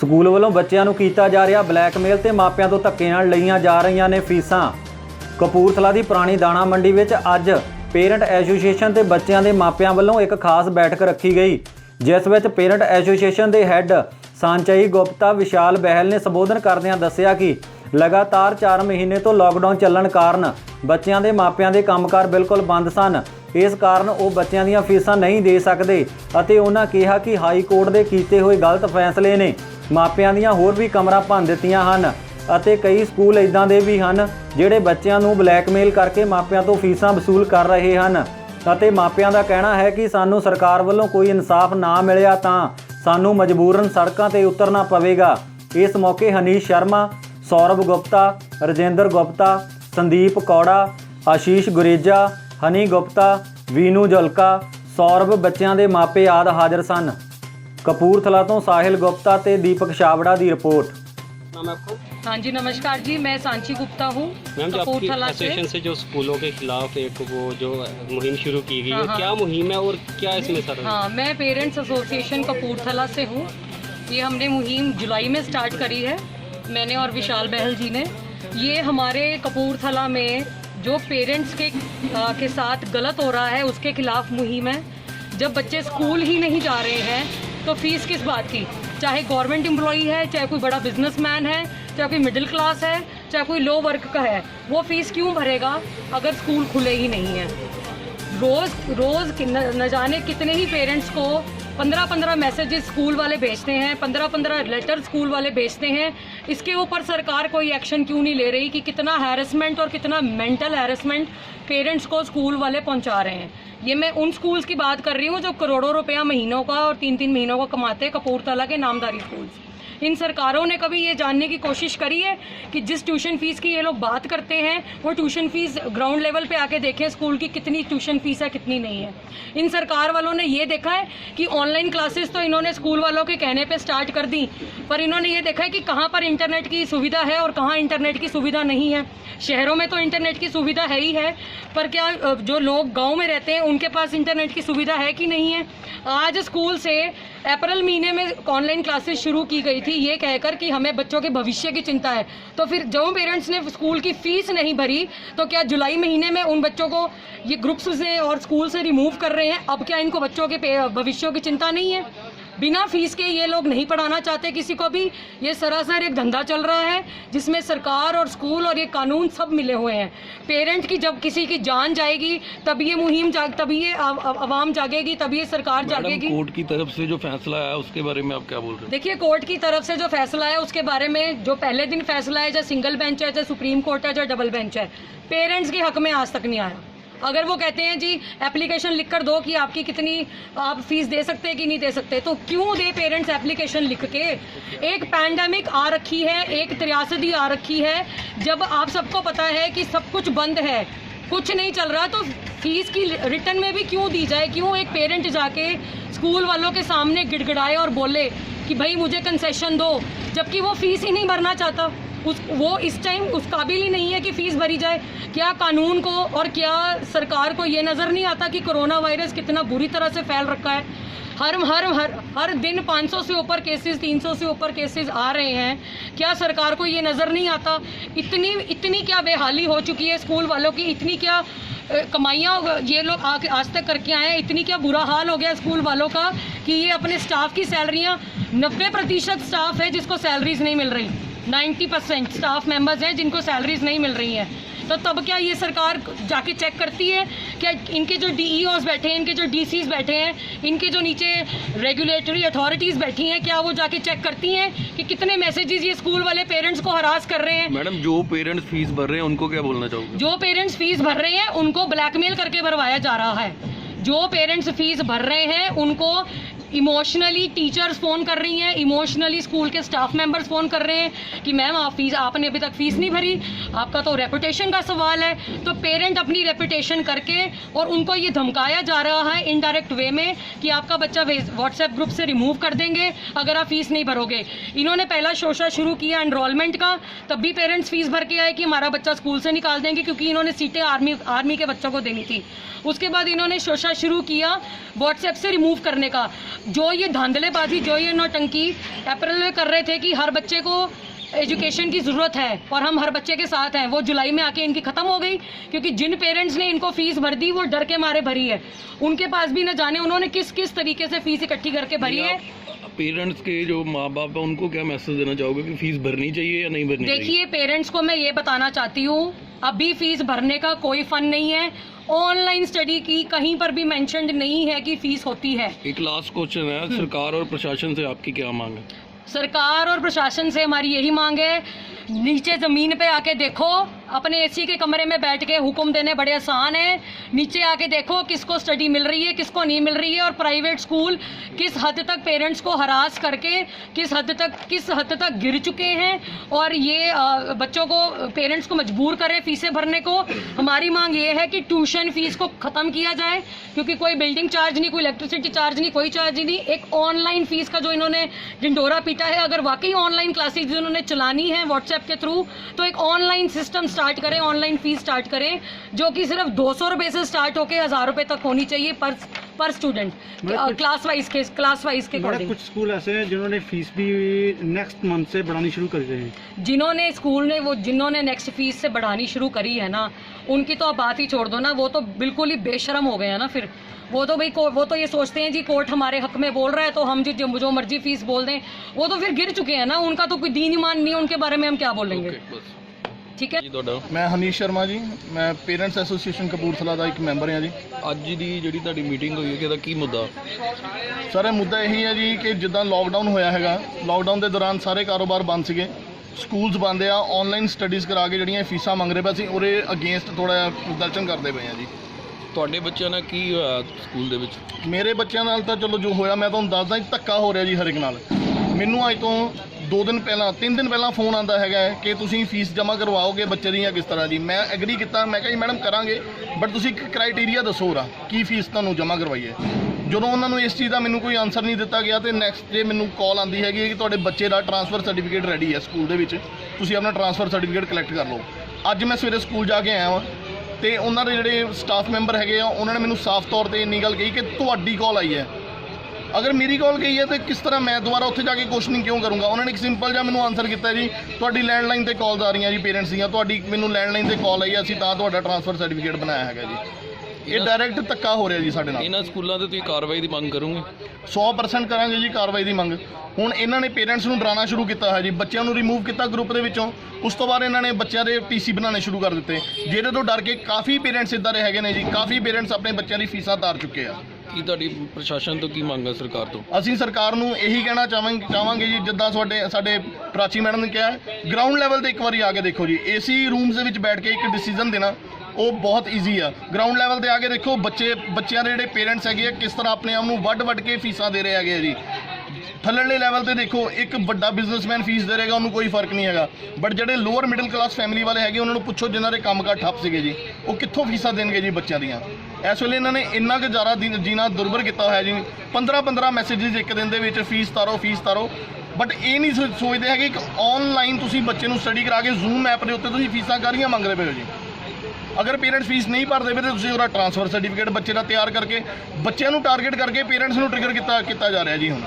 School ਵੱਲੋਂ ਬੱਚਿਆਂ ਨੂੰ ਕੀਤਾ ਜਾ ਰਿਹਾ ਬਲੈਕਮੇਲ ਤੇ ਮਾਪਿਆਂ ਤੋਂ ਧੱਕੇ ਨਾਲ ਲਈਆਂ ਜਾ ਰਹੀਆਂ ਨੇ ਫੀਸਾਂ। ਕਪੂਰਥਲਾ ਦੀ ਪੁਰਾਣੀ ਦਾਣਾ ਮੰਡੀ ਵਿੱਚ ਅੱਜ ਪੇਰੈਂਟ ਐਸੋਸੀਏਸ਼ਨ ਤੇ ਬੱਚਿਆਂ ਦੇ ਮਾਪਿਆਂ ਵੱਲੋਂ ਇੱਕ ਖਾਸ ਬੈਠਕ ਰੱਖੀ ਗਈ, ਜਿਸ ਵਿੱਚ ਪੇਰੈਂਟ ਐਸੋਸੀਏਸ਼ਨ ਦੇ ਹੈੱਡ सांचई गुप्ता विशाल बहल ने संबोधन करदिआं दस्सिया कि लगातार 4 महीने तो लॉकडाउन चलण कारण बच्चों के मापिਆਂ ਦੇ ਕੰਮਕਾਰ बिल्कुल बंद सन। इस कारण वो बच्चों ਦੀਆਂ फीसां नहीं दे सकते ਅਤੇ ਉਹਨਾਂ ਕਿਹਾ कि हाई कोर्ट ਦੇ ਕੀਤੇ ਹੋਏ गलत फैसले ने ਮਾਪਿਆਂ ਦੀਆਂ ਹੋਰ भी ਕਮਰਾਂ ਭੰਨ ਦਿੱਤੀਆਂ ਹਨ ਅਤੇ कई ਸਕੂਲ इदां ਦੇ भी ਹਨ ਜਿਹੜੇ ਬੱਚਿਆਂ ਨੂੰ ਬਲੈਕਮੇਲ करके ਮਾਪਿਆਂ ਤੋਂ फीसां वसूल कर रहे ਹਨ ਅਤੇ ਮਾਪਿਆਂ ਦਾ ਕਹਿਣਾ है कि ਸਾਨੂੰ ਸਰਕਾਰ ਵੱਲੋਂ कोई इंसाफ ना मिलिਆ ਤਾਂ सानू मजबूरन सड़कों पर उतरना पवेगा। इस मौके हनीश शर्मा, सौरभ गुप्ता, रजिंदर गुप्ता, संदीप कौड़ा, आशीष गुरेजा, हनी गुप्ता, वीनू जुलका, सौरभ बच्चों के मापे आदि हाजिर सन। कपूरथला तो साहिल गुप्ता ते दीपक छाबड़ा की रिपोर्ट। नाम है आपका? हाँ जी नमस्कार जी, मैं सांची गुप्ता हूँ मैम, जो आपकी कपूरथला एसोसिएशन से जो स्कूलों के खिलाफ एक वो जो मुहिम शुरू की गई है, हाँ। क्या मुहिम है और क्या इसमें सर? हाँ, मैं पेरेंट्स एसोसिएशन कपूरथला से हूँ। ये हमने मुहिम जुलाई में स्टार्ट करी है, मैंने और विशाल बहल जी ने। ये हमारे कपूरथला में जो पेरेंट्स के साथ गलत हो रहा है उसके खिलाफ मुहिम है। जब बच्चे स्कूल ही नहीं जा रहे हैं तो फीस किस बात की, चाहे गवर्नमेंट एम्प्लॉई है, चाहे कोई बड़ा बिजनेसमैन है, चाहे कोई मिडिल क्लास है, चाहे कोई लो वर्क का है, वो फ़ीस क्यों भरेगा अगर स्कूल खुले ही नहीं है। रोज़ न जाने कितने ही पेरेंट्स को 15-15 मैसेजेस स्कूल वाले भेजते हैं, 15-15 लेटर स्कूल वाले भेजते हैं। इसके ऊपर सरकार कोई एक्शन क्यों नहीं ले रही कि कितना हैरेसमेंट और कितना मेंटल हैरेसमेंट पेरेंट्स को स्कूल वाले पहुंचा रहे हैं। ये मैं उन स्कूल्स की बात कर रही हूँ जो करोड़ों रुपया महीनों का और 3-3 महीनों का कमाते हैं, कपूरथला के नामदारी स्कूल्स। इन सरकारों ने कभी ये जानने की कोशिश करी है कि जिस ट्यूशन फ़ीस की ये लोग बात करते हैं वो ट्यूशन फ़ीस ग्राउंड लेवल पे आके देखें स्कूल की कितनी ट्यूशन फ़ीस है, कितनी नहीं है। इन सरकार वालों ने ये देखा है कि ऑनलाइन क्लासेस तो इन्होंने स्कूल वालों के कहने पे स्टार्ट कर दी, पर इन्होंने ये देखा है कि कहाँ पर इंटरनेट की सुविधा है और कहाँ इंटरनेट की सुविधा नहीं है। शहरों में तो इंटरनेट की सुविधा है ही है, पर क्या जो लोग गाँव में रहते हैं उनके पास इंटरनेट की सुविधा है कि नहीं है। आज स्कूल से अप्रैल महीने में ऑनलाइन क्लासेस शुरू की गई थी ये कहकर कि हमें बच्चों के भविष्य की चिंता है, तो फिर जो पेरेंट्स ने स्कूल की फ़ीस नहीं भरी तो क्या जुलाई महीने में उन बच्चों को ये ग्रुप्स से और स्कूल से रिमूव कर रहे हैं। अब क्या इनको बच्चों के भविष्यों की चिंता नहीं है? बिना फीस के ये लोग नहीं पढ़ाना चाहते किसी को भी। ये सरासर एक धंधा चल रहा है जिसमें सरकार और स्कूल और ये कानून सब मिले हुए हैं। पेरेंट की जब किसी की जान जाएगी तब ये मुहिम तभी ये आवाम जागेगी, तभी ये सरकार जागेगी। कोर्ट की तरफ से जो फैसला आया उसके बारे में आप क्या बोल रहे हैं? देखिए, कोर्ट की तरफ से जो फैसला है उसके बारे में जो पहले दिन फैसला है, चाहे सिंगल बेंच है, चाहे सुप्रीम कोर्ट है, चाहे डबल बेंच है, पेरेंट्स के हक में आज तक नहीं आया। अगर वो कहते हैं जी एप्लीकेशन लिख कर दो कि आपकी कितनी आप फीस दे सकते हैं कि नहीं दे सकते, तो क्यों दे पेरेंट्स एप्लीकेशन लिख के। एक पैंडेमिक आ रखी है, एक त्रासदी आ रखी है, जब आप सबको पता है कि सब कुछ बंद है, कुछ नहीं चल रहा, तो फीस की रिटर्न में भी क्यों दी जाए। क्यों एक पेरेंट जाके स्कूल वालों के सामने गिड़गिड़ाए और बोले कि भाई मुझे कंसेशन दो, जबकि वो फीस ही नहीं भरना चाहता। वो इस टाइम उस काबिल ही नहीं है कि फ़ीस भरी जाए। क्या कानून को और क्या सरकार को ये नज़र नहीं आता कि कोरोना वायरस कितना बुरी तरह से फैल रखा है। हर दिन 500 से ऊपर केसेस, 300 से ऊपर केसेस आ रहे हैं। क्या सरकार को ये नज़र नहीं आता? इतनी क्या बेहाली हो चुकी है स्कूल वालों की, इतनी क्या कमाइयाँ ये लोग आज तक करके आए हैं, इतनी क्या बुरा हाल हो गया स्कूल वालों का कि ये अपने स्टाफ की सैलरियाँ 90% स्टाफ है जिसको सैलरीज नहीं मिल रही, 90% स्टाफ मेंबर्स हैं जिनको सैलरीज नहीं मिल रही हैं। तो तब क्या ये सरकार जाके चेक करती है? क्या इनके जो डीईओज बैठे हैं, इनके जो डीसीज बैठे हैं, इनके जो नीचे रेगुलेटरी अथॉरिटीज़ बैठी हैं, क्या वो जाके चेक करती हैं कि कितने मैसेजेस ये स्कूल वाले पेरेंट्स को हरास कर रहे हैं? मैडम, जो पेरेंट्स फीस भर रहे हैं उनको क्या बोलना चाहोगे? जो पेरेंट्स फीस भर रहे हैं उनको ब्लैकमेल करके भरवाया जा रहा है। जो पेरेंट्स फीस भर रहे हैं उनको इमोशनली टीचर्स फ़ोन कर रही हैं, इमोशनली स्कूल के स्टाफ मेंबर्स फ़ोन कर रहे हैं कि मैम आपने अभी तक फ़ीस नहीं भरी, आपका तो रेपुटेशन का सवाल है। तो पेरेंट अपनी रेपुटेशन करके और उनको ये धमकाया जा रहा है इनडायरेक्ट वे में कि आपका बच्चा व्हाट्सएप ग्रुप से रिमूव कर देंगे अगर आप फ़ीस नहीं भरोगे। इन्होंने पहला शोशा शुरू किया एनरोलमेंट का, तब भी पेरेंट्स फ़ीस भर के आए कि हमारा बच्चा स्कूल से निकाल देंगे, क्योंकि इन्होंने सीटें आर्मी के बच्चों को देनी थी। उसके बाद इन्होंने शोशा शुरू किया व्हाट्सएप से रिमूव करने का। जो ये धांधलेबाजी, जो ये नौटंकी अप्रैल में कर रहे थे कि हर बच्चे को एजुकेशन की ज़रूरत है और हम हर बच्चे के साथ हैं, वो जुलाई में आके इनकी ख़त्म हो गई। क्योंकि जिन पेरेंट्स ने इनको फ़ीस भर दी वो डर के मारे भरी है, उनके पास भी न जाने उन्होंने किस किस तरीके से फ़ीस इकट्ठी करके भरी है। पेरेंट्स के जो माँ बाप है उनको क्या मैसेज देना चाहोगे कि फीस भरनी चाहिए या नहीं भरनी चाहिए? देखिए, पेरेंट्स को मैं ये बताना चाहती हूँ, अभी फ़ीस भरने का कोई फ़न नहीं है। ऑनलाइन स्टडी की कहीं पर भी मेंशन्ड नहीं है कि फ़ीस होती है। एक लास्ट क्वेश्चन है, सरकार और प्रशासन से आपकी क्या मांग है? सरकार और प्रशासन से हमारी यही मांग है, नीचे ज़मीन पे आके देखो, अपने एसी के कमरे में बैठ के हुक्म देने बड़े आसान है। नीचे आके देखो किसको स्टडी मिल रही है, किसको नहीं मिल रही है, और प्राइवेट स्कूल किस हद तक पेरेंट्स को हरास करके किस हद तक गिर चुके हैं, और ये बच्चों को, पेरेंट्स को मजबूर करें फीसें भरने को। हमारी मांग ये है कि ट्यूशन फीस को ख़त्म किया जाए, क्योंकि कोई बिल्डिंग चार्ज नहीं, कोई इलेक्ट्रिसिटी चार्ज नहीं, कोई चार्ज नहीं। एक ऑनलाइन फ़ीस का जो इन्होंने ढिंडोरा पीटा है, अगर वाकई ऑनलाइन क्लासेज जिन्होंने चलानी है व्हाट्सएप के थ्रू, तो एक ऑनलाइन सिस्टम स्टार्ट करें, ऑनलाइन फीस स्टार्ट करें, जो कि सिर्फ 200 रुपये से स्टार्ट होकर 1000 रुपये तक होनी चाहिए पर स्टूडेंट, क्लास वाइज के अकॉर्डिंग। कुछ स्कूल ऐसे हैं जिन्होंने फीस भी नेक्स्ट मंथ से बढ़ानी शुरू कर रहे हैं। जिन्होंने नेक्स्ट फीस से बढ़ानी शुरू करी है ना, उनकी तो आप बात ही छोड़ दो ना, वो तो बिल्कुल ही बेशरम हो गए हैं ना। फिर वो तो ये सोचते हैं जी कोर्ट हमारे हक में बोल रहा है तो हम जो मर्जी फीस बोल दें, वो तो फिर गिर चुके हैं ना, उनका तो कोई दीन ईमान नहीं है, उनके बारे में हम क्या बोलेंगे। ठीक है, मैं हनीश शर्मा जी, मैं पेरेंट्स एसोसीएशन कपूरथला ਦਾ ਇੱਕ ਮੈਂਬਰ ਹਾਂ ਜੀ। ਅੱਜ ਦੀ ਜਿਹੜੀ ਤੁਹਾਡੀ ਮੀਟਿੰਗ ਹੋਈ ਹੈ, ਕਿਹਦਾ ਕੀ ਮੁੱਦਾ? ਸਰ ਇਹ ਮੁੱਦਾ ਇਹੀ ਹੈ ਜੀ ਕਿ ਜਿੱਦਾਂ ਲੋਕਡਾਊਨ ਹੋਇਆ ਹੈਗਾ, ਲੋਕਡਾਊਨ ਦੇ ਦੌਰਾਨ ਸਾਰੇ ਕਾਰੋਬਾਰ ਬੰਦ ਸੀਗੇ, ਸਕੂਲਸ ਬੰਦ ਆ, ਆਨਲਾਈਨ ਸਟੱਡੀਜ਼ ਕਰਾ ਕੇ ਜਿਹੜੀਆਂ ਫੀਸਾਂ ਮੰਗ ਰਹੇ ਪਏ ਸੀ ਉਹਦੇ ਅਗੇਂਸਟ ਥੋੜਾ ਜਿਹਾ ਪ੍ਰਦਰਸ਼ਨ ਕਰਦੇ ਪਏ ਆ ਜੀ। ਤੁਹਾਡੇ ਬੱਚਿਆਂ ਨਾਲ ਕੀ ਹੋਇਆ ਸਕੂਲ ਦੇ ਵਿੱਚ? ਮੇਰੇ ਬੱਚਿਆਂ ਨਾਲ ਤਾਂ ਚਲੋ ਜੋ ਹੋਇਆ ਮੈਂ ਤੁਹਾਨੂੰ ਦੱਸਦਾ ਜੀ, ਧੱਕਾ ਹੋ ਰਿਹਾ ਜੀ ਹਰ ਇੱਕ ਨਾਲ। ਮੈਨੂੰ ਅੱਜ ਤੋਂ 2 ਦਿਨ ਪਹਿਲਾਂ 3 ਦਿਨ ਪਹਿਲਾਂ ਫੋਨ ਆਉਂਦਾ ਹੈਗਾ ਕਿ ਤੁਸੀਂ ਫੀਸ ਜਮ੍ਹਾਂ ਕਰਵਾਓਗੇ ਬੱਚੇ ਦੀ ਜਾਂ ਕਿਸ ਤਰ੍ਹਾਂ ਜੀ। ਮੈਂ ਐਗਰੀ ਕੀਤਾ, ਮੈਂ ਕਿਹਾ ਜੀ ਮੈਡਮ ਕਰਾਂਗੇ, ਬਟ ਤੁਸੀਂ ਇੱਕ ਕ੍ਰਾਈਟੇਰੀਆ ਦੱਸੋ ਉਹਦਾ ਕੀ ਫੀਸ ਤੁਹਾਨੂੰ ਜਮ੍ਹਾਂ ਕਰਵਾਈਏ। ਜਦੋਂ ਉਹਨਾਂ ਨੂੰ ਇਸ ਚੀਜ਼ ਦਾ ਮੈਨੂੰ ਕੋਈ ਆਨਸਰ ਨਹੀਂ ਦਿੱਤਾ ਗਿਆ, ਤੇ ਨੈਕਸਟ ਡੇ ਮੈਨੂੰ ਕਾਲ ਆਉਂਦੀ ਹੈਗੀ ਕਿ ਤੁਹਾਡੇ ਬੱਚੇ ਦਾ ਟਰਾਂਸਫਰ ਸਰਟੀਫਿਕੇਟ ਰੈਡੀ ਹੈ ਸਕੂਲ ਦੇ ਵਿੱਚ, ਤੁਸੀਂ ਆਪਣਾ ਟਰਾਂਸਫਰ ਸਰਟੀਫਿਕੇਟ ਕਲੈਕਟ ਕਰ ਲਓ। ਅੱਜ ਮੈਂ ਸਵੇਰੇ ਸਕੂਲ ਜਾ ਕੇ ਆਇਆ ਵਾਂ, ਤੇ ਉਹਨਾਂ ਦੇ ਜਿਹੜੇ ਸਟਾਫ ਮੈਂਬਰ ਹੈਗੇ ਆ, ਉਹਨਾਂ ਨੇ ਮੈਨੂੰ ਸਾਫ਼ ਤੌਰ ਤੇ ਇੰਨੀ ਗੱਲ ਕਹੀ ਕਿ ਤੁਹਾਡੀ ਕਾਲ ਆਈ ਹੈ। ਅਗਰ ਮੇਰੀ ਕਾਲ ਗਈ ਹੈ ਤਾਂ ਕਿਸ ਤਰ੍ਹਾਂ ਮੈਂ ਦੁਬਾਰਾ ਉੱਥੇ ਜਾ ਕੇ ਕੁਐਸਚਨਿੰਗ ਕਿਉਂ ਕਰੂੰਗਾ। ਉਹਨਾਂ ਨੇ ਇੱਕ ਸਿੰਪਲ ਜਿਹਾ ਮੈਨੂੰ ਆਨਸਰ ਕੀਤਾ ਜੀ, ਤੁਹਾਡੀ ਲੈਂਡਲਾਈਨ ਤੇ ਕਾਲਸ ਆ ਰਹੀਆਂ ਜੀ ਪੇਰੈਂਟਸ ਦੀਆਂ, ਤੁਹਾਡੀ ਮੈਨੂੰ ਲੈਂਡਲਾਈਨ ਤੇ ਕਾਲ ਆਈ ਹੈ, ਅਸੀਂ ਤਾਂ ਤੁਹਾਡਾ ਟਰਾਂਸਫਰ ਸਰਟੀਫਿਕੇਟ ਬਣਾਇਆ ਹੈਗਾ ਜੀ। ਇਹ ਡਾਇਰੈਕਟ ਧੱਕਾ ਹੋ ਰਿਹਾ ਜੀ ਸਾਡੇ ਨਾਲ। ਇਹਨਾਂ ਸਕੂਲਾਂ ਤੇ ਤੁਸੀਂ ਕਾਰਵਾਈ ਦੀ ਮੰਗ ਕਰੋਗੇ? 100% ਕਰਾਂਗੇ ਜੀ ਕਾਰਵਾਈ ਦੀ ਮੰਗ। ਹੁਣ ਇਹਨਾਂ ਨੇ ਪੇਰੈਂਟਸ ਨੂੰ ਡਰਾਉਣਾ ਸ਼ੁਰੂ ਕੀਤਾ ਹੈ ਜੀ, ਬੱਚਿਆਂ ਨੂੰ ਰਿਮੂਵ ਕੀਤਾ ਗਰੁੱਪ ਦੇ ਵਿੱਚੋਂ। ਉਸ ਤੋਂ ਬਾਅਦ ਇਹਨਾਂ ਨੇ ਬੱਚਿਆਂ ਦੇ TC ਬਣਾਉਣੇ ਸ਼ੁਰੂ ਕਰ ਦਿੱਤੇ, ਜਿਹਦੇ ਤੋਂ ਡਰ ਕੇ ਕਾਫੀ ਪੇਰੈਂਟਸ ਇੱਦਾਂ ਦੇ ਹੈਗੇ ਨੇ ਜੀ, ਕਾਫੀ ਪੇਰੈਂਟਸ ਆਪਣੇ ਬੱਚਿਆਂ ਦੀ ਫੀਸਾਂ ਤਾਰ ਚੁੱਕੇ ਆ। ਕੀ ਤੁਹਾਡੀ ਪ੍ਰਸ਼ਾਸਨ ਤੋਂ ਕੀ ਮੰਗ ਹੈ ਸਰਕਾਰ ਤੋਂ? ਅਸੀਂ ਸਰਕਾਰ ਨੂੰ ਇਹੀ ਕਹਿਣਾ ਚਾਹਾਂਗੇ ਜੀ, ਜਿੱਦਾਂ ਸਾਡੇ ਪ੍ਰਾਚੀ ਮੈਡਮ ਨੇ ਕਿਹਾ, ਗਰਾਊਂਡ ਲੈਵਲ ਤੇ ਇੱਕ ਵਾਰੀ ਆ ਕੇ ਦੇਖੋ ਜੀ। AC ਰੂਮਸ ਦੇ ਵਿੱਚ ਬੈਠ ਕੇ ਇੱਕ ਡਿਸੀਜਨ ਦੇਣਾ ਉਹ ਬਹੁਤ ਈਜ਼ੀ ਆ। ਗਰਾਊਂਡ ਲੈਵਲ ਤੇ ਆ ਕੇ ਦੇਖੋ ਬੱਚਿਆਂ ਦੇ ਜਿਹੜੇ ਪੇਰੈਂਟਸ ਹੈਗੇ ਆ ਕਿਸ ਤਰ੍ਹਾਂ ਆਪਣੇ ਆਪ ਨੂੰ ਵੱਢ ਕੇ ਫੀਸਾਂ ਦੇ ਰਹੇ ਹੈਗੇ ਆ ਜੀ। ਥੱਲੜੇ ਲੈਵਲ ਤੇ ਦੇਖੋ, ਇੱਕ ਵੱਡਾ ਬਿਜ਼ਨਸਮੈਨ ਫੀਸ ਦੇ ਰਹੇਗਾ, ਉਹਨੂੰ ਕੋਈ ਫਰਕ ਨਹੀਂ ਹੈਗਾ, ਬਟ ਜਿਹੜੇ ਲੋਅਰ ਮਿਡਲ ਕਲਾਸ ਫੈਮਿਲੀ ਵਾਲੇ ਹੈਗੇ ਉਹਨਾਂ ਨੂੰ ਪੁੱਛੋ ਜਿਨ੍ਹਾਂ ਦੇ ਕੰਮਕਾਰ ਠੱਪ ਸੀਗੇ ਜੀ, ਉਹ ਕਿੱਥੋਂ ਫੀਸਾਂ ਦੇਣਗੇ ਜੀ ਬੱਚਿਆਂ ਦੀਆਂ। ਇਸ ਵੇਲੇ ਇਹਨਾਂ ਨੇ ਇੰਨਾ ਕੁ ਜ਼ਿਆਦਾ ਜੀਣਾ ਦੁਰਭਰ ਕੀਤਾ ਹੋਇਆ ਜੀ। 15 ਮੈਸੇਜਿਸ ਇੱਕ ਦਿਨ ਦੇ ਵਿੱਚ ਫੀਸ ਤਾਰੋ, ਬਟ ਇਹ ਨਹੀਂ ਸੋਚਦੇ ਹੈਗੇ ਕਿ ਆਨਲਾਈਨ ਤੁਸੀਂ ਬੱਚੇ ਨੂੰ ਸਟੱਡੀ ਕਰਾ ਕੇ ਜ਼ੂਮ ਐਪ ਦੇ ਉੱਤੇ ਤੁਸੀਂ ਫੀਸਾਂ ਕਾਹਦੀਆਂ ਮੰਗ ਰਹੇ ਪਏ ਹੋ ਜੀ। ਅਗਰ ਪੇਰੈਂਟਸ ਫੀਸ ਨਹੀਂ ਭਰਦੇ ਪਏ ਤਾਂ ਤੁਸੀਂ ਉਹਦਾ ਟਰਾਂਸਫਰ ਸਰਟੀਫਿਕੇਟ ਬੱਚੇ ਦਾ ਤਿਆਰ ਕਰਕੇ ਬੱਚਿਆਂ ਨੂੰ ਟਾਰਗੇਟ ਕਰਕੇ ਪੇਰੈਂਟਸ ਨੂੰ ਟ੍ਰਿਗਰ ਕੀਤਾ ਜਾ ਰਿਹਾ ਜੀ ਹੁਣ।